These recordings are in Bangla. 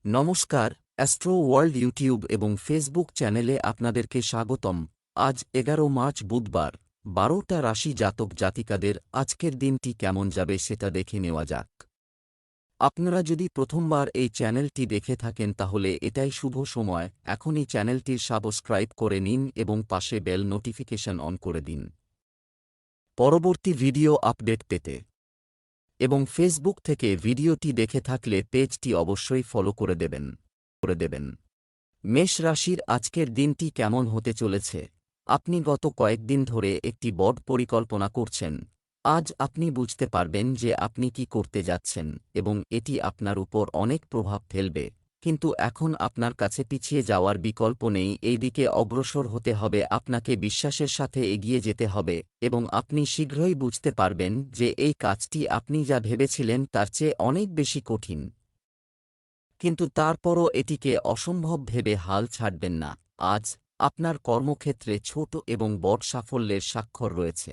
নমস্কার, অ্যাস্ট্রো ওয়ার্ল্ড ইউটিউব এবং ফেসবুক চ্যানেলে আপনাদেরকে স্বাগতম। আজ ১১ মার্চ বুধবার, ১২টা রাশি জাতক জাতিকাদের আজকের দিনটি কেমন যাবে সেটা দেখে নেওয়া যাক। আপনারা যদি প্রথমবার এই চ্যানেলটি দেখে থাকেন তাহলে এটাই শুভ সময়, এখনই চ্যানেলটির সাবস্ক্রাইব করে নিন এবং পাশে বেল নোটিফিকেশন অন করে দিন পরবর্তী ভিডিও আপডেট পেতে। এবং ফেসবুক থেকে ভিডিওটি দেখে থাকলে পেজটি অবশ্যই ফলো করে দেবেন। মেষ রাশির আজকের দিনটি কেমন হতে চলেছে? আপনি গত কয়েকদিন ধরে একটি বড় পরিকল্পনা করছেন। আজ আপনি বুঝতে পারবেন যে আপনি কি করতে যাচ্ছেন এবং এটি আপনার উপর অনেক প্রভাব ফেলবে, কিন্তু এখন আপনার কাছে পিছিয়ে যাওয়ার বিকল্প নেই। এই দিকে অগ্রসর হতে হবে, আপনাকে বিশ্বাসের সাথে এগিয়ে যেতে হবে এবং আপনি শীঘ্রই বুঝতে পারবেন যে এই কাজটি আপনি যা ভেবেছিলেন তার চেয়ে অনেক বেশি কঠিন। কিন্তু তারপরও এটিকে অসম্ভব ভেবে হাল ছাড়বেন না। আজ আপনার কর্মক্ষেত্রে ছোট এবং বড় সাফল্যের স্বাক্ষর রয়েছে।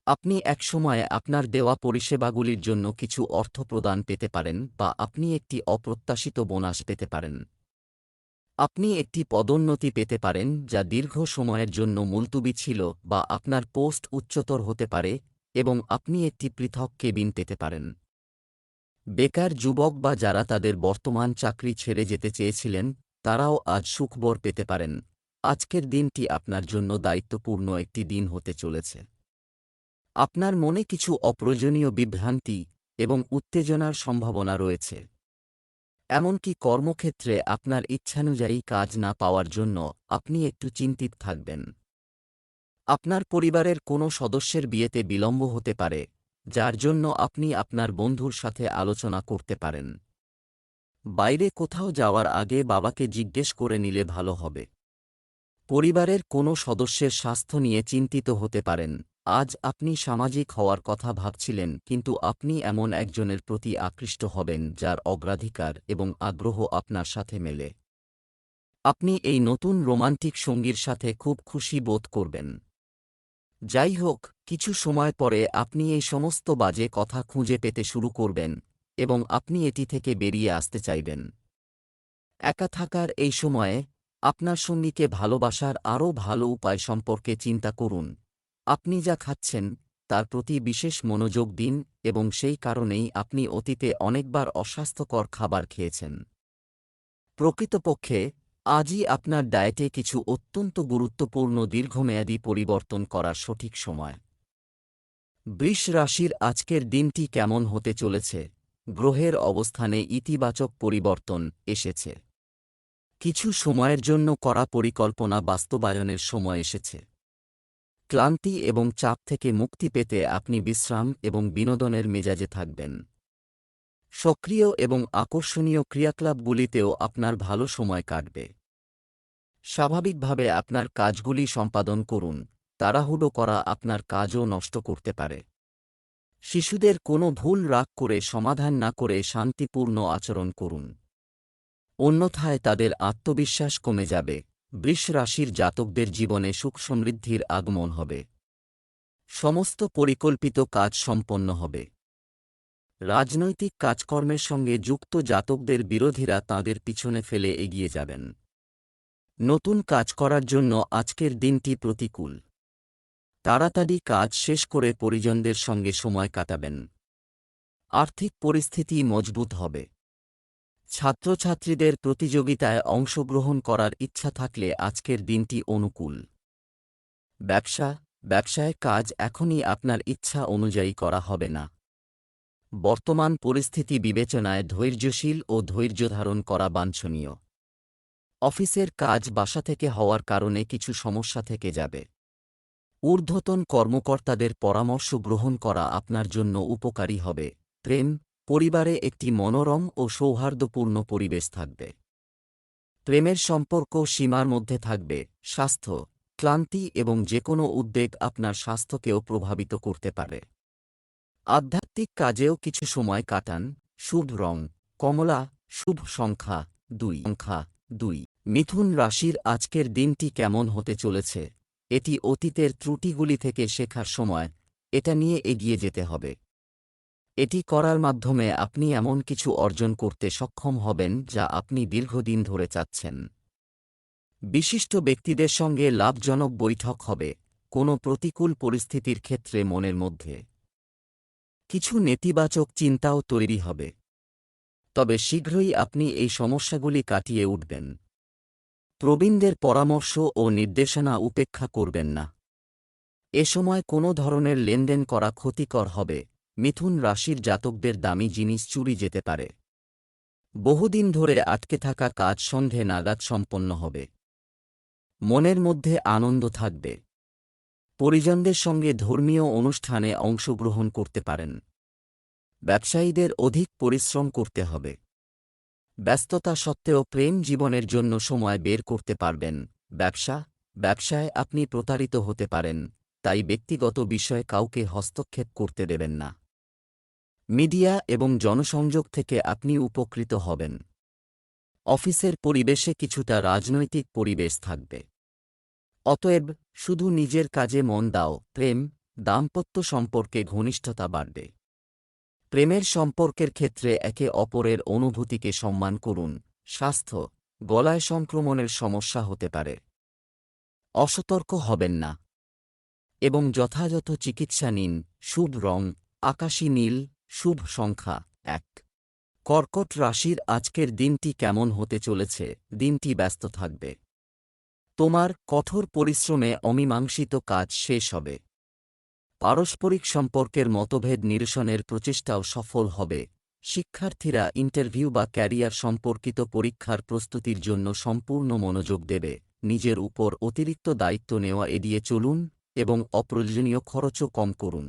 আপনি একসময় আপনার দেওয়া পরিষেবাগুলির জন্য কিছু অর্থ প্রদান পেতে পারেন বা আপনি একটি অপ্রত্যাশিত বোনাস পেতে পারেন। আপনি একটি পদোন্নতি পেতে পারেন যা দীর্ঘ সময়ের জন্য মুলতুবি ছিল, বা আপনার পোস্ট উচ্চতর হতে পারে এবং আপনি একটি পৃথক কেবিন পেতে পারেন। বেকার যুবক বা যারা তাদের বর্তমান চাকরি ছেড়ে যেতে চেয়েছিলেন, তারাও আজ সুখবর পেতে পারেন। আজকের দিনটি আপনার জন্য দায়িত্বপূর্ণ একটি দিন হতে চলেছে। আপনার মনে কিছু অপ্রয়োজনীয় বিভ্রান্তি এবং উত্তেজনার সম্ভাবনা রয়েছে। এমনকি কর্মক্ষেত্রে আপনার ইচ্ছানুযায়ী কাজ না পাওয়ার জন্য আপনি একটু চিন্তিত থাকবেন। আপনার পরিবারের কোনো সদস্যের বিয়েতে বিলম্ব হতে পারে, যার জন্য আপনি আপনার বন্ধুর সাথে আলোচনা করতে পারেন। বাইরে কোথাও যাওয়ার আগে বাবাকে জিজ্ঞেস করে নিলে ভালো হবে। পরিবারের কোনো সদস্যের স্বাস্থ্য নিয়ে চিন্তিত হতে পারেন। আজ আপনি সামাজিক হওয়ার কথা ভাবছিলেন, কিন্তু আপনি এমন একজনের প্রতি আকৃষ্ট হবেন যার অগ্রাধিকার এবং আগ্রহ আপনার সাথে মেলে। আপনি এই নতুন রোমান্টিক সঙ্গীর সাথে খুব খুশি বোধ করবেন। যাই হোক, কিছু সময় পরে আপনি এই সমস্ত বাজে কথা খুঁজে পেতে শুরু করবেন এবং আপনি এটি থেকে বেরিয়ে আসতে চাইবেন। একা থাকার এই সময়ে আপনার সঙ্গীকে ভালোবাসার আরও ভালো উপায় সম্পর্কে চিন্তা করুন। আপনি যা খাচ্ছেন তার প্রতি বিশেষ মনোযোগ দিন এবং সেই কারণেই আপনি অতীতে অনেকবার অস্বাস্থ্যকর খাবার খেয়েছেন। প্রকৃতপক্ষে আজই আপনার ডায়েটে কিছু অত্যন্ত গুরুত্বপূর্ণ দীর্ঘমেয়াদী পরিবর্তন করার সঠিক সময়। বৃষ রাশির আজকের দিনটি কেমন হতে চলেছে? গ্রহের অবস্থানে ইতিবাচক পরিবর্তন এসেছে। কিছু সময়ের জন্য করা পরিকল্পনা বাস্তবায়নের সময় এসেছে। ক্লান্তি এবং চাপ থেকে মুক্তি পেতে আপনি বিশ্রাম এবং বিনোদনের মেজাজে থাকবেন। সক্রিয় এবং আকর্ষণীয় ক্রিয়াকলাপগুলিতেও আপনার ভালো সময় কাটবে। স্বাভাবিকভাবে আপনার কাজগুলি সম্পাদন করুন, তাড়াহুড়ো করা আপনার কাজও নষ্ট করতে পারে। শিশুদের কোনো ভুল রাগ করে সমাধান না করে শান্তিপূর্ণ আচরণ করুন, অন্যথায় তাদের আত্মবিশ্বাস কমে যাবে। বৃষ রাশির জাতকদের জীবনে সুখ সমৃদ্ধির আগমন হবে। সমস্ত পরিকল্পিত কাজ সম্পন্ন হবে। রাজনৈতিক কাজকর্মের সঙ্গে যুক্ত জাতকদের বিরোধীরা তাঁদের পিছনে ফেলে এগিয়ে যাবেন। নতুন কাজ করার জন্য আজকের দিনটি প্রতিকূল। তাড়াতাড়ি কাজ শেষ করে পরিজনদের সঙ্গে সময় কাটাবেন। আর্থিক পরিস্থিতি মজবুত হবে। ছাত্রছাত্রীদের প্রতিযোগিতায় অংশগ্রহণ করার ইচ্ছা থাকলে আজকের দিনটি অনুকূল। ব্যবসায় কাজ এখনই আপনার ইচ্ছা অনুযায়ী করা হবে না। বর্তমান পরিস্থিতি বিবেচনায় ধৈর্যশীল ও ধৈর্যধারণ করা বাঞ্ছনীয়। অফিসের কাজ বাসা থেকে হওয়ার কারণে কিছু সমস্যা থেকে যাবে। ঊর্ধ্বতন কর্মকর্তাদের পরামর্শ গ্রহণ করা আপনার জন্য উপকারী হবে। পরিবারে একটি মনোরম ও সৌহার্দ্যপূর্ণ পরিবেশ থাকবে। প্রেমের সম্পর্ক সীমার মধ্যে থাকবে। স্বাস্থ্য, ক্লান্তি এবং যেকোনো উদ্বেগ আপনার স্বাস্থ্যকেও প্রভাবিত করতে পারে। আধ্যাত্মিক কাজেও কিছু সময় কাটান। শুভ রং কমলা, শুভ সংখ্যা 2। মিথুন রাশির আজকের দিনটি কেমন হতে চলেছে? এটি অতীতের ত্রুটিগুলি থেকে শেখার সময়, এটা নিয়ে এগিয়ে যেতে হবে। এটি করার মাধ্যমে আপনি এমন কিছু অর্জন করতে সক্ষম হবেন যা আপনি দীর্ঘদিন ধরে চাচ্ছেন। বিশিষ্ট ব্যক্তিদের সঙ্গে লাভজনক বৈঠক হবে। কোনো প্রতিকূল পরিস্থিতির ক্ষেত্রে মনের মধ্যে কিছু নেতিবাচক চিন্তাও তৈরি হবে, তবে শীঘ্রই আপনি এই সমস্যাগুলি কাটিয়ে উঠবেন। প্রবীণদের পরামর্শ ও নির্দেশনা উপেক্ষা করবেন না। এ সময় কোনো ধরনের লেনদেন করা ক্ষতিকর হবে। মিথুন রাশির জাতকদের দামি জিনিস চুরি যেতে পারে। বহুদিন ধরে আটকে থাকা কাজ সন্ধে নাগাদ সম্পন্ন হবে। মনের মধ্যে আনন্দ থাকবে। পরিজনদের সঙ্গে ধর্মীয় অনুষ্ঠানে অংশগ্রহণ করতে পারেন। ব্যবসায়ীদের অধিক পরিশ্রম করতে হবে। ব্যস্ততা সত্ত্বেও প্রেম জীবনের জন্য সময় বের করতে পারবেন। ব্যবসায় আপনি প্রতারিত হতে পারেন, তাই ব্যক্তিগত বিষয়ে কাউকে হস্তক্ষেপ করতে দেবেন না। মিডিয়া এবং জনসংযোগ থেকে আপনি উপকৃত হবেন। অফিসের পরিবেশে কিছুটা রাজনৈতিক পরিবেশ থাকবে। অতএব শুধু নিজের কাজে মন দাও। দাম্পত্য সম্পর্কে ঘনিষ্ঠতা বাড়বে। প্রেমের সম্পর্কের ক্ষেত্রে একে অপরের অনুভূতিকে সম্মান করুন। স্বাস্থ্য, গলায় সংক্রমণের সমস্যা হতে পারে। অসতর্ক হবেন না এবং যথাযথ চিকিৎসা নিন। শুভ রং আকাশী নীল। শুভ সংখ্যা 1। কর্কট রাশির আজকের দিনটি কেমন হতে চলেছে? দিনটি ব্যস্ত থাকবে। তোমার কঠোর পরিশ্রমে অমীমাংসিত কাজ শেষ হবে। পারস্পরিক সম্পর্কের মতভেদ নিরসনের প্রচেষ্টাও সফল হবে। শিক্ষার্থীরা ইন্টারভিউ বা ক্যারিয়ার সম্পর্কিত পরীক্ষার প্রস্তুতির জন্য সম্পূর্ণ মনোযোগ দেবে। নিজের উপর অতিরিক্ত দায়িত্ব নেওয়া এড়িয়ে চলুন এবং অপ্রয়োজনীয় খরচও কম করুন।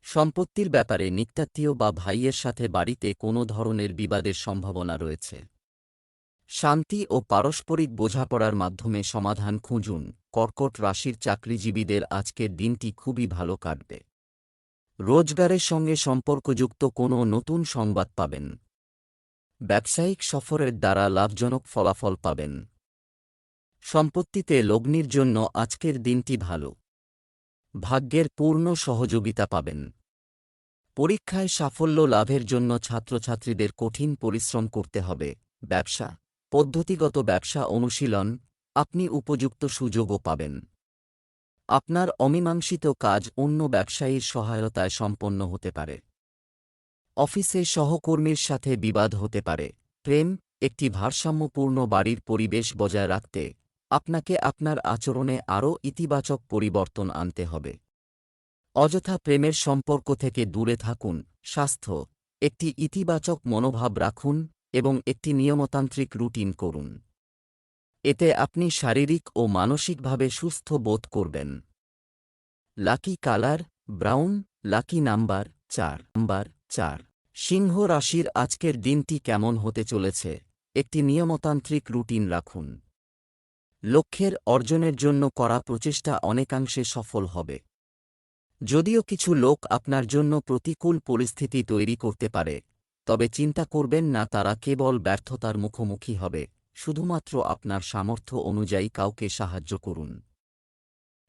সম্পত্তির ব্যাপারে নিত্যাত্মীয় বা ভাইয়ের সাথে বাড়িতে কোনো ধরনের বিবাদের সম্ভাবনা রয়েছে। শান্তি ও পারস্পরিক বোঝাপড়ার মাধ্যমে সমাধান খুঁজুন। কর্কট রাশির চাকরিজীবীদের আজকের দিনটি খুবই ভালো কাটবে। রোজগারের সঙ্গে সম্পর্কযুক্ত কোনো নতুন সংবাদ পাবেন। ব্যবসায়িক সফরের দ্বারা লাভজনক ফলাফল পাবেন। সম্পত্তিতে লগ্নির জন্য আজকের দিনটি ভালো। ভাগ্যের পূর্ণ সহযোগিতা পাবেন। পরীক্ষায় সাফল্য লাভের জন্য ছাত্রছাত্রীদের কঠিন পরিশ্রম করতে হবে। পদ্ধতিগত ব্যবসা অনুশীলন, আপনি উপযুক্ত সুযোগও পাবেন। আপনার অমীমাংসিত কাজ অন্য ব্যবসায়ীর সহায়তায় সম্পন্ন হতে পারে। অফিসে সহকর্মীর সাথে বিবাদ হতে পারে। একটি ভারসাম্যপূর্ণ বাড়ির পরিবেশ বজায় রাখতে আপনাকে আপনার আচরণে আরও ইতিবাচক পরিবর্তন আনতে হবে। অযথা প্রেমের সম্পর্ক থেকে দূরে থাকুন। স্বাস্থ্য, একটি ইতিবাচক মনোভাব রাখুন এবং একটি নিয়মতান্ত্রিক রুটিন করুন। এতে আপনি শারীরিক ও মানসিকভাবে সুস্থ বোধ করবেন। Lucky colour brown. Lucky number 4। সিংহ রাশির আজকের দিনটি কেমন হতে চলেছে? একটি নিয়মতান্ত্রিক রুটিন রাখুন। লক্ষ্যের অর্জনের জন্য করা প্রচেষ্টা অনেকাংশে সফল হবে। যদিও কিছু লোক আপনার জন্য প্রতিকূল পরিস্থিতি তৈরি করতে পারে, তবে চিন্তা করবেন না, তারা কেবল ব্যর্থতার মুখোমুখি হবে। শুধুমাত্র আপনার সামর্থ্য অনুযায়ী কাউকে সাহায্য করুন।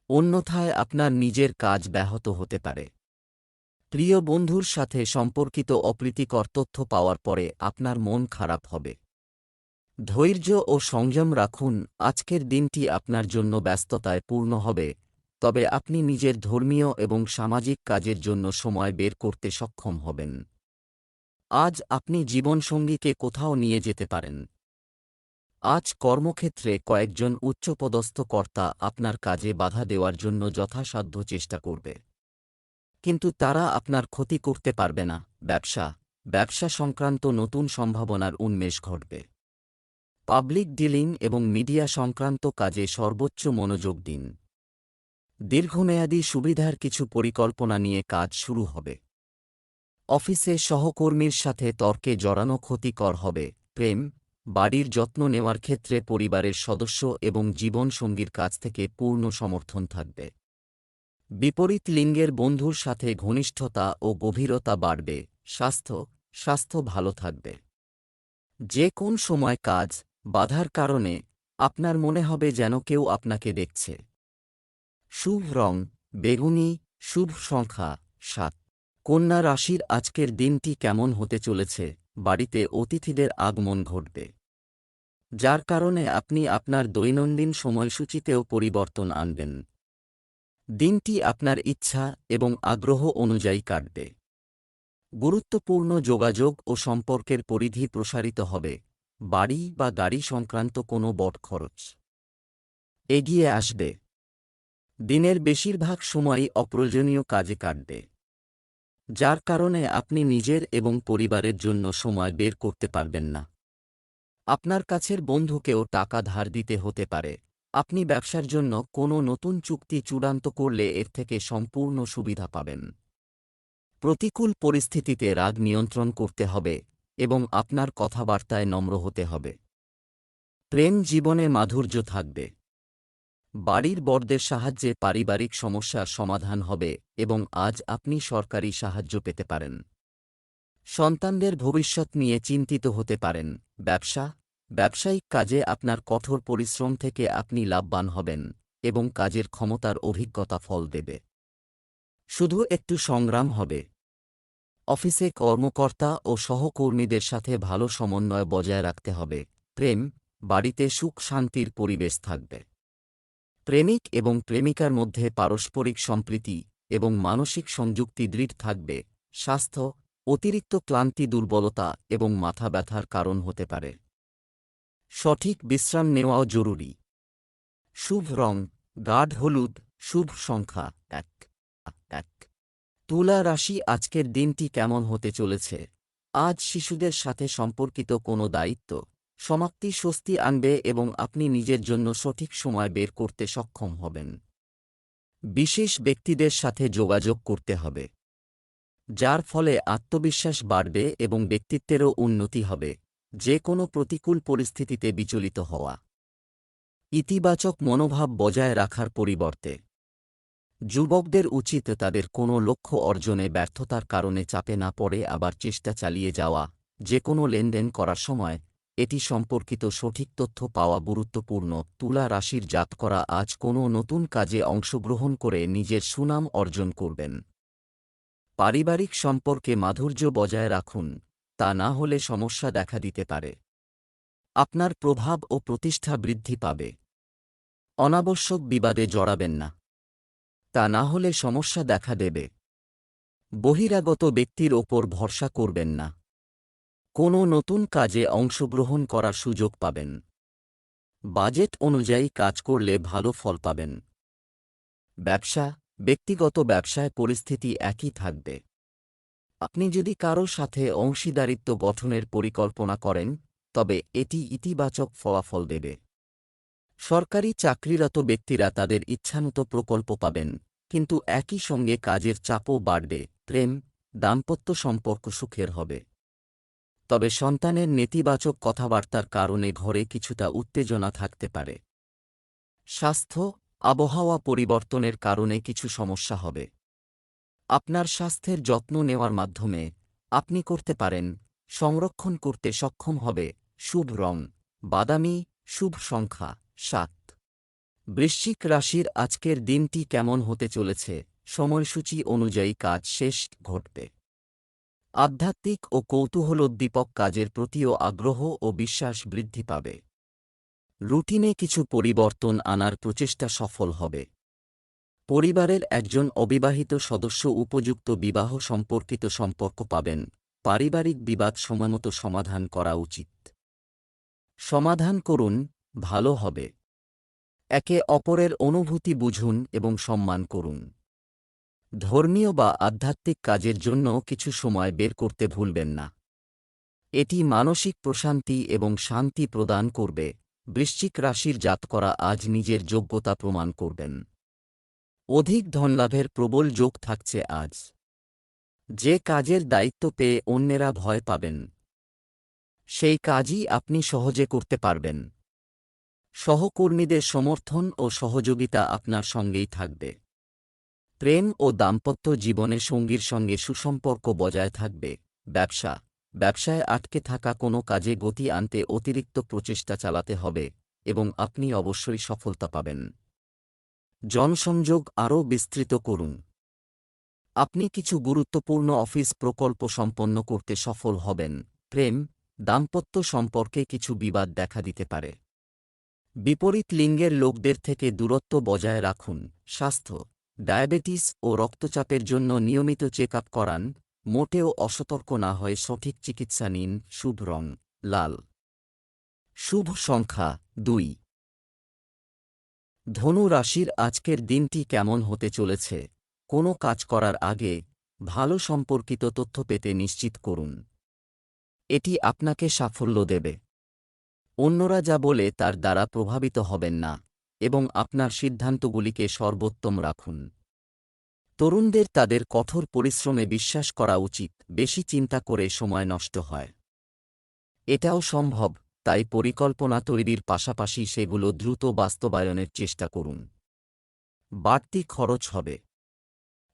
অন্যথায় আপনার নিজের কাজ ব্যাহত হতে পারে। প্রিয় বন্ধুর সাথে সম্পর্কিত অপ্রীতিকর তথ্য পাওয়ার পরে আপনার মন খারাপ হবে। ধৈর্য ও সংযম রাখুন। আজকের দিনটি আপনার জন্য ব্যস্ততায় পূর্ণ হবে, তবে আপনি নিজের ধর্মীয় এবং সামাজিক কাজের জন্য সময় বের করতে সক্ষম হবেন। আজ আপনি জীবনসঙ্গীকে কোথাও নিয়ে যেতে পারেন। আজ কর্মক্ষেত্রে কয়েকজন উচ্চপদস্থ কর্তা আপনার কাজে বাধা দেওয়ার জন্য যথাসাধ্য চেষ্টা করবে, কিন্তু তারা আপনার ক্ষতি করতে পারবে না। ব্যবসা সংক্রান্ত নতুন সম্ভাবনার উন্মেষ ঘটবে। পাবলিক ডিলিং এবং মিডিয়া সংক্রান্ত কাজে সর্বোচ্চ মনোযোগ দিন। দীর্ঘমেয়াদী সুবিধার কিছু পরিকল্পনা নিয়ে কাজ শুরু হবে। অফিসে সহকর্মীর সাথে তর্কে জড়ানো ক্ষতিকর হবে। বাড়ির যত্ন নেওয়ার ক্ষেত্রে পরিবারের সদস্য এবং জীবনসঙ্গীর কাছ থেকে পূর্ণ সমর্থন থাকবে। বিপরীত লিঙ্গের বন্ধুর সাথে ঘনিষ্ঠতা ও গভীরতা বাড়বে। স্বাস্থ্য ভালো থাকবে। যে কোন সময় কাজ বাধার কারণে আপনার মনে হবে যেন কেউ আপনাকে দেখছে। শুভ রং বেগুনি। শুভ সংখ্যা 7। কন্যা রাশির আজকের দিনটি কেমন হতে চলেছে? বাড়িতে অতিথিদের আগমন ঘটবে, যার কারণে আপনি আপনার দৈনন্দিন সময়সূচিতেও পরিবর্তন আনবেন। দিনটি আপনার ইচ্ছা এবং আগ্রহ অনুযায়ী কাটবে। গুরুত্বপূর্ণ যোগাযোগ ও সম্পর্কের পরিধি প্রসারিত হবে। বাড়ি বা গাড়ি সংক্রান্ত কোনো বড় খরচ এগিয়ে আসবে। দিনের বেশিরভাগ সময়ই অপ্রয়োজনীয় কাজে কাটবে, যার কারণে আপনি নিজের এবং পরিবারের জন্য সময় বের করতে পারবেন না। আপনার কাছের বন্ধুকেও টাকা ধার দিতে হতে পারে। আপনি ব্যবসার জন্য কোনো নতুন চুক্তি চূড়ান্ত করলে এর থেকে সম্পূর্ণ সুবিধা পাবেন। প্রতিকূল পরিস্থিতিতে রাগ নিয়ন্ত্রণ করতে হবে এবং আপনার কথাবার্তায় নম্র হতে হবে। প্রেম জীবনে মাধুর্য থাকবে। বাড়ির বড়দের সাহায্যে পারিবারিক সমস্যার সমাধান হবে এবং আজ আপনি সরকারি সাহায্য পেতে পারেন। সন্তানদের ভবিষ্যৎ নিয়ে চিন্তিত হতে পারেন। ব্যবসায়িক কাজে আপনার কঠোর পরিশ্রম থেকে আপনি লাভবান হবেন এবং কাজের ক্ষমতার অভিজ্ঞতা ফল দেবে। শুধু একটু সংগ্রাম হবে। অফিসে কর্মকর্তা ও সহকর্মীদের সাথে ভালো সমন্বয় বজায় রাখতে হবে। প্রেম, বাড়িতে সুখ শান্তির পরিবেশ থাকবে। প্রেমিক এবং প্রেমিকার মধ্যে পারস্পরিক সম্প্রীতি এবং মানসিক সংযুক্তি দৃঢ় থাকবে। স্বাস্থ্য, অতিরিক্ত ক্লান্তি দুর্বলতা এবং মাথা ব্যথার কারণ হতে পারে। সঠিক বিশ্রাম নেওয়াও জরুরি। শুভ রং গাঢ় হলুদ, শুভ সংখ্যা 1। তুলা রাশি আজকের দিনটি কেমন হতে চলেছে? আজ শিশুদের সাথে সম্পর্কিত কোনো দায়িত্ব সমাপ্তি স্বস্তি আনবে এবং আপনি নিজের জন্য সঠিক সময় বের করতে সক্ষম হবেন। বিশেষ ব্যক্তিদের সাথে যোগাযোগ করতে হবে, যার ফলে আত্মবিশ্বাস বাড়বে এবং ব্যক্তিত্বেরও উন্নতি হবে। যে কোনো প্রতিকূল পরিস্থিতিতে বিচলিত হওয়া, ইতিবাচক মনোভাব বজায় রাখার পরিবর্তে যুবকদের উচিত তাদের কোনো লক্ষ্য অর্জনে ব্যর্থতার কারণে চাপে না পড়ে আবার চেষ্টা চালিয়ে যাওয়া। যে কোনো লেনদেন করার সময় এটি সম্পর্কিত সঠিক তথ্য পাওয়া গুরুত্বপূর্ণ। তুলা রাশির জাতকরা আজ কোনো নতুন কাজে অংশগ্রহণ করে নিজের সুনাম অর্জন করবেন। পারিবারিক সম্পর্কে মাধুর্য বজায় রাখুন, তা না হলে সমস্যা দেখা দিতে পারে। আপনার প্রভাব ও প্রতিষ্ঠা বৃদ্ধি পাবে। অনাবশ্যক বিবাদে জড়াবেন না, তা না হলে সমস্যা দেখা দেবে। বহিরাগত ব্যক্তির ওপর ভরসা করবেন না। কোনো নতুন কাজে অংশগ্রহণ করার সুযোগ পাবেন। বাজেট অনুযায়ী কাজ করলে ভালো ফল পাবেন। ব্যক্তিগত ব্যবসায় পরিস্থিতি একই থাকবে। আপনি যদি কারো সাথে অংশীদারিত্ব গঠনের পরিকল্পনা করেন, তবে এটি ইতিবাচক ফলাফল দেবে। সরকারি চাকরিরত ব্যক্তিরা তাদের ইচ্ছামতো প্রকল্প পাবেন, কিন্তু একই সঙ্গে কাজের চাপও বাড়বে। প্রেম, দাম্পত্য সম্পর্ক সুখের হবে, তবে সন্তানের নেতিবাচক কথাবার্তার কারণে ঘরে কিছুটা উত্তেজনা থাকতে পারে। স্বাস্থ্য, আবহাওয়া পরিবর্তনের কারণে কিছু সমস্যা হবে। আপনার স্বাস্থ্যের যত্ন নেওয়ার মাধ্যমে আপনি করতে পারেন সংরক্ষণ করতে সক্ষম হবে। শুভ রং বাদামি, শুভ সংখ্যা 7। বৃশ্চিক রাশির আজকের দিনটি কেমন হতে চলেছে? সময়সূচি অনুযায়ী কাজ শেষ ঘটবে। আধ্যাত্মিক ও কৌতূহলোদ্দীপক কাজের প্রতিও আগ্রহ ও বিশ্বাস বৃদ্ধি পাবে। রুটিনে কিছু পরিবর্তন আনার প্রচেষ্টা সফল হবে। পরিবারের একজন অবিবাহিত সদস্য উপযুক্ত বিবাহ সম্পর্কিত সম্পর্ক পাবেন। পারিবারিক বিবাদ সময়মতো সমাধান করা উচিত। সমাধান করুন, ভালো হবে। একে অপরের অনুভূতি বুঝুন এবং সম্মান করুন। ধর্মীয় বা আধ্যাত্মিক কাজের জন্য কিছু সময় বের করতে ভুলবেন না। এটি মানসিক প্রশান্তি এবং শান্তি প্রদান করবে। বৃশ্চিক রাশির জাতকরা আজ নিজের যোগ্যতা প্রমাণ করবেন। অধিক ধনলাভের প্রবল যোগ থাকছে আজ। যে কাজের দায়িত্ব পেয়ে অন্যেরা ভয় পাবেন, সেই কাজই আপনি সহজে করতে পারবেন। সহকর্মীদের সমর্থন ও সহযোগিতা আপনার সঙ্গেই থাকবে। প্রেম ও দাম্পত্য জীবনে সঙ্গীর সঙ্গে সুসম্পর্ক বজায় থাকবে। ব্যবসায় আটকে থাকা কোনো কাজে গতি আনতে অতিরিক্ত প্রচেষ্টা চালাতে হবে এবং আপনি অবশ্যই সফলতা পাবেন। জনসংযোগ আরও বিস্তৃত করুন। আপনি কিছু গুরুত্বপূর্ণ অফিস প্রকল্প সম্পন্ন করতে সফল হবেন। প্রেম, দাম্পত্য সম্পর্কে কিছু বিবাদ দেখা দিতে পারে। বিপরীত লিঙ্গের লোকদের থেকে দূরত্ব বজায় রাখুন। স্বাস্থ্য, ডায়াবেটিস ও রক্তচাপের জন্য নিয়মিত চেক আপ করান। মোটেও অসতর্ক না হয়ে সঠিক চিকিৎসা নিন। শুভ রং লাল। শুভ সংখ্যা 2। ধনু রাশির আজকের দিনটি কেমন হতে চলেছে? কোনো কাজ করার আগে ভালো সম্পর্কিত তথ্য পেতে নিশ্চিত করুন। এটি আপনাকে সাফল্য দেবে। অন্যরা যা বলে তার দ্বারা প্রভাবিত হবেন না এবং আপনার সিদ্ধান্তগুলিকে সর্বোত্তম রাখুন। তরুণদের তাদের কঠোর পরিশ্রমে বিশ্বাস করা উচিত। বেশি চিন্তা করে সময় নষ্ট হয়। এটাও সম্ভব, তাই পরিকল্পনা তৈরির পাশাপাশি সেগুলো দ্রুত বাস্তবায়নের চেষ্টা করুন। বাড়তি খরচ হবে,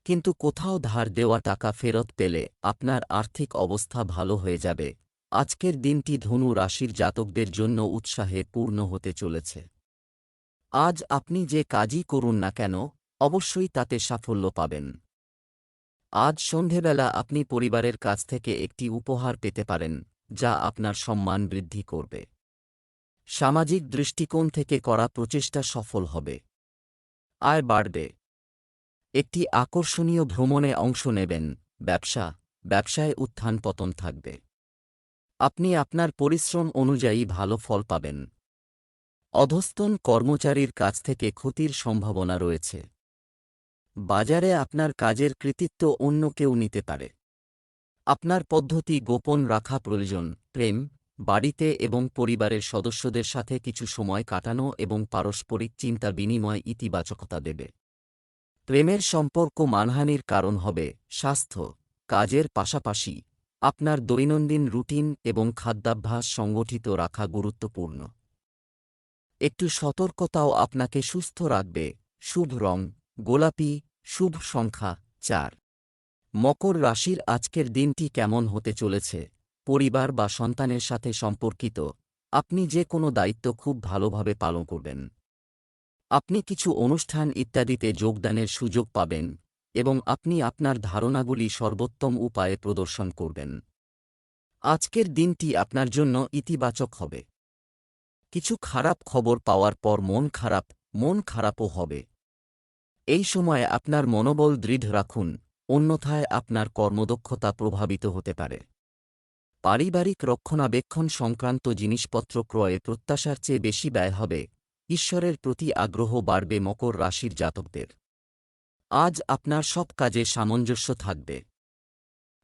কিন্তু কোথাও ধার দেওয়া টাকা ফেরত পেলে আপনার আর্থিক অবস্থা ভালো হয়ে যাবে। আজকের দিনটি ধনু রাশির জাতকদের জন্য উৎসাহে পূর্ণ হতে চলেছে। আজ আপনি যে কাজই করুন না কেন, অবশ্যই তাতে সাফল্য পাবেন। আজ সন্ধেবেলা আপনি পরিবারের কাছ থেকে একটি উপহার পেতে পারেন, যা আপনার সম্মান বৃদ্ধি করবে। সামাজিক দৃষ্টিকোণ থেকে করা প্রচেষ্টা সফল হবে। আয় বাড়বে। একটি আকর্ষণীয় ভ্রমণে অংশ নেবেন। ব্যবসায় উত্থান পতন থাকবে। আপনি আপনার পরিশ্রম অনুযায়ী ভালো ফল পাবেন। অধস্তন কর্মচারীর কাছ থেকে ক্ষতির সম্ভাবনা রয়েছে। বাজারে আপনার কাজের কৃতিত্ব অন্য কেউ নিতে পারে। আপনার পদ্ধতি গোপন রাখা প্রয়োজন। প্রেম, বাড়িতে এবং পরিবারের সদস্যদের সাথে কিছু সময় কাটানো এবং পারস্পরিক চিন্তা বিনিময় ইতিবাচকতা দেবে। প্রেমের সম্পর্ক মানহানির কারণ হবে। স্বাস্থ্য, কাজের পাশাপাশি আপনার দৈনন্দিন রুটিন এবং খাদ্যাভ্যাস সংগঠিত রাখা গুরুত্বপূর্ণ। একটু সতর্কতাও আপনাকে সুস্থ রাখবে। শুভ রং গোলাপি। শুভ সংখ্যা 4। মকর রাশির আজকের দিনটি কেমন হতে চলেছে? পরিবার বা সন্তানের সাথে সম্পর্কিত আপনি যে কোনো দায়িত্ব খুব ভালোভাবে পালন করবেন। আপনি কিছু অনুষ্ঠান ইত্যাদিতে যোগদানের সুযোগ পাবেন এবং আপনি আপনার ধারণাগুলি সর্বোত্তম উপায়ে প্রদর্শন করবেন। আজকের দিনটি আপনার জন্য ইতিবাচক হবে। কিছু খারাপ খবর পাওয়ার পর মন খারাপও হবে। এই সময়ে আপনার মনোবল দৃঢ় রাখুন, অন্যথায় আপনার কর্মদক্ষতা প্রভাবিত হতে পারে। পারিবারিক রক্ষণাবেক্ষণ সংক্রান্ত জিনিসপত্র ক্রয়ে প্রত্যাশার চেয়ে বেশি ব্যয় হবে। ঈশ্বরের প্রতি আগ্রহ বাড়বে মকর রাশির জাতকদের। আজ আপনার সব কাজে সামঞ্জস্য থাকবে।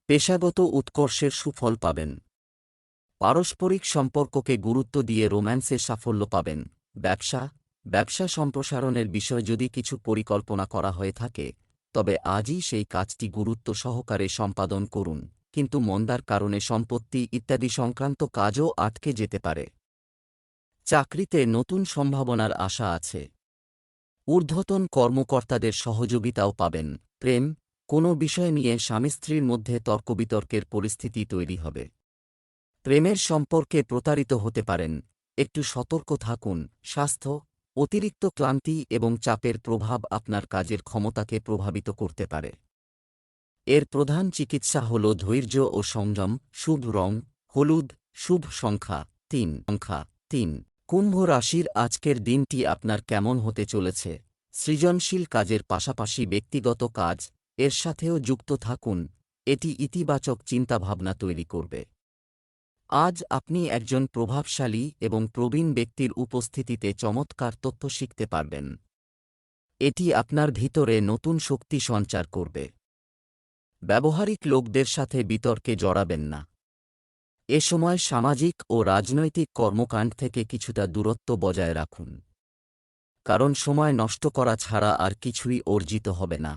পেশাগত উৎকর্ষের সুফল পাবেন। পারস্পরিক সম্পর্ককে গুরুত্ব দিয়ে রোম্যান্সে সাফল্য পাবেন। ব্যবসা সম্প্রসারণের বিষয় যদি কিছু পরিকল্পনা করা হয়ে থাকে, তবে আজই সেই কাজটি গুরুত্ব সহকারে সম্পাদন করুন, কিন্তু মন্দার কারণে সম্পত্তি ইত্যাদি সংক্রান্ত কাজও আটকে যেতে পারে। চাকরিতে নতুন সম্ভাবনার আশা আছে। ঊর্ধ্বতন কর্মকর্তাদের সহযোগিতাও পাবেন। প্রেম, কোনো বিষয় নিয়ে স্বামী স্ত্রীর মধ্যে তর্কবিতর্কের পরিস্থিতি তৈরি হবে। প্রেমের সম্পর্কে প্রতারিত হতে পারেন, একটু সতর্ক থাকুন। স্বাস্থ্য, অতিরিক্ত ক্লান্তি এবং চাপের প্রভাব আপনার কাজের ক্ষমতাকে প্রভাবিত করতে পারে। এর প্রধান চিকিৎসা হল ধৈর্য ও সংযম। শুভ রং হলুদ। শুভ সংখ্যা 3। কুম্ভ রাশির আজকের দিনটি আপনার কেমন হতে চলেছে? সৃজনশীল কাজের পাশাপাশি ব্যক্তিগত কাজ এর সাথেও যুক্ত থাকুন। এটি ইতিবাচক চিন্তাভাবনা তৈরি করবে। আজ আপনি একজন প্রভাবশালী এবং প্রবীণ ব্যক্তির উপস্থিতিতে চমৎকার তথ্য শিখতে পারবেন। এটি আপনার ভিতরে নতুন শক্তি সঞ্চার করবে। ব্যবহারিক লোকদের সাথে বিতর্কে জড়াবেন না। এ সময় সামাজিক ও রাজনৈতিক কর্মকাণ্ড থেকে কিছুটা দূরত্ব বজায় রাখুন, কারণ সময় নষ্ট করা ছাড়া আর কিছুই অর্জিত হবে না।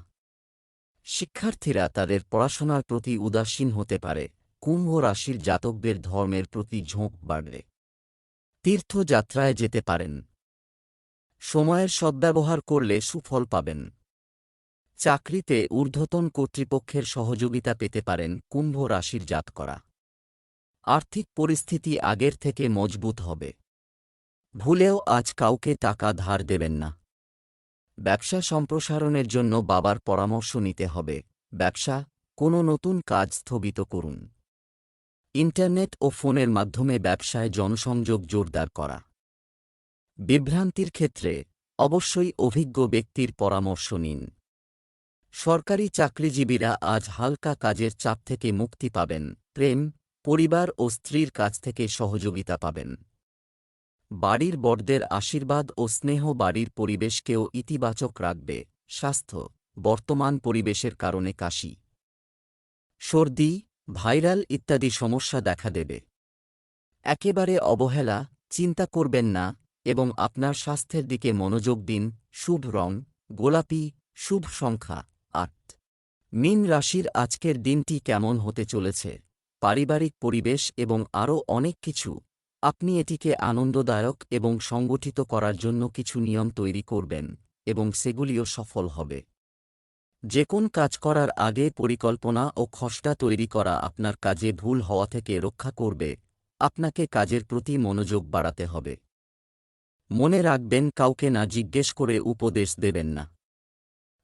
শিক্ষার্থীরা তাদের পড়াশোনার প্রতি উদাসীন হতে পারে। কুম্ভ রাশির জাতকদের ধর্মের প্রতি ঝোঁক বাড়বে। তীর্থযাত্রায় যেতে পারেন। সময়ের সদ্ব্যবহার করলে সুফল পাবেন। চাকরিতে ঊর্ধ্বতন কর্তৃপক্ষের সহযোগিতা পেতে পারেন। কুম্ভ রাশির জাতকরা আর্থিক পরিস্থিতি আগের থেকে মজবুত হবে। ভুলেও আজ কাউকে টাকা ধার দেবেন না। ব্যবসা সম্প্রসারণের জন্য বাবার পরামর্শ নিতে হবে। ব্যবসা, কোনো নতুন কাজ স্থগিত করুন। ইন্টারনেট ও ফোনের মাধ্যমে ব্যবসায় জনসংযোগ জোরদার করা। বিভ্রান্তির ক্ষেত্রে অবশ্যই অভিজ্ঞ ব্যক্তির পরামর্শ নিন। সরকারি চাকরিজীবীরা আজ হালকা কাজের চাপ থেকে মুক্তি পাবেন। প্রেম, পরিবার ও স্ত্রীর কাছ থেকে সহযোগিতা পাবেন। বাড়ির বড়দের আশীর্বাদ ও স্নেহ বাড়ির পরিবেশকেও ইতিবাচক রাখবে। স্বাস্থ্য, বর্তমান পরিবেশের কারণে কাশি, সর্দি, ভাইরাল ইত্যাদি সমস্যা দেখা দেবে। একেবারে অবহেলা, চিন্তা করবেন না এবং আপনার স্বাস্থ্যের দিকে মনোযোগ দিন। শুভ রং গোলাপি, শুভ সংখ্যা ৮। মীন রাশির আজকের দিনটি কেমন হতে চলেছে? পারিবারিক পরিবেশ এবং আরও অনেক কিছু। আপনি এটিকে আনন্দদায়ক এবং সংগঠিত করার জন্য কিছু নিয়ম তৈরি করবেন এবং সেগুলিও সফল হবে। যে কোন কাজ করার আগে পরিকল্পনা ও খসড়া তৈরি করা আপনার কাজে ভুল হওয়া থেকে রক্ষা করবে। আপনাকে কাজের প্রতি মনোযোগ বাড়াতে হবে। মনে রাখবেন, কাউকে না জিজ্ঞেস করে উপদেশ দেবেন না।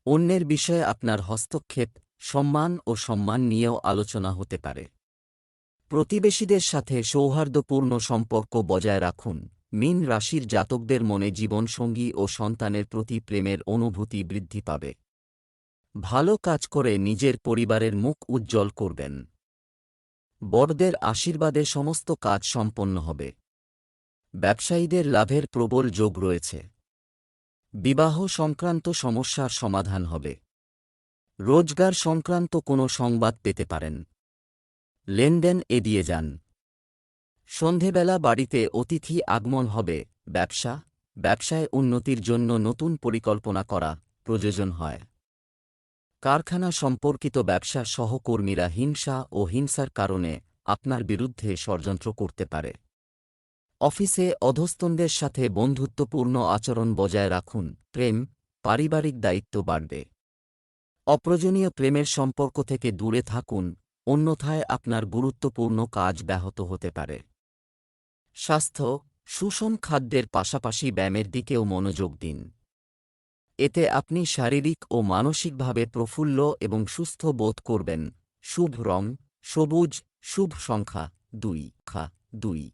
অন্যের বিষয়ে আপনার হস্তক্ষেপ, সম্মান ও সম্মান নিয়েও আলোচনা হতে পারে। প্রতিবেশীদের সাথে সৌহার্দ্যপূর্ণ সম্পর্ক বজায় রাখুন। মীন রাশির জাতকদের মনে জীবনসঙ্গী ও সন্তানের প্রতি প্রেমের অনুভূতি বৃদ্ধি পাবে। ভালো কাজ করে নিজের পরিবারের মুখ উজ্জ্বল করবেন। বড়দের আশীর্বাদে সমস্ত কাজ সম্পন্ন হবে। ব্যবসায়ীদের লাভের প্রবল যোগ রয়েছে। বিবাহ সংক্রান্ত সমস্যার সমাধান হবে। রোজগার সংক্রান্ত কোনো সংবাদ পেতে পারেন। লেনদেন এড়িয়ে যান। সন্ধেবেলা বাড়িতে অতিথি আগমন হবে। ব্যবসায় উন্নতির জন্য নতুন পরিকল্পনা করা প্রয়োজন হয়। কারখানা সম্পর্কিত ব্যবসা সহকর্মীরা হিংসা ও হিংসার কারণে আপনার বিরুদ্ধে ষড়যন্ত্র করতে পারে। অফিসে অধস্তনদের সাথে বন্ধুত্বপূর্ণ আচরণ বজায় রাখুন। প্রেম, পারিবারিক দায়িত্ব বাড়বে। অপ্রয়োজনীয় প্রেমের সম্পর্ক থেকে দূরে থাকুন, অন্যথায় আপনার গুরুত্বপূর্ণ কাজ ব্যাহত হতে পারে। স্বাস্থ্য, সুষম খাদ্যের পাশাপাশি ব্যায়ামের দিকেও মনোযোগ দিন। এতে আপনি শারীরিক ও মানসিকভাবে প্রফুল্ল এবং সুস্থ বোধ করবেন। শুভ রং সবুজ, শুভ সংখ্যা ২।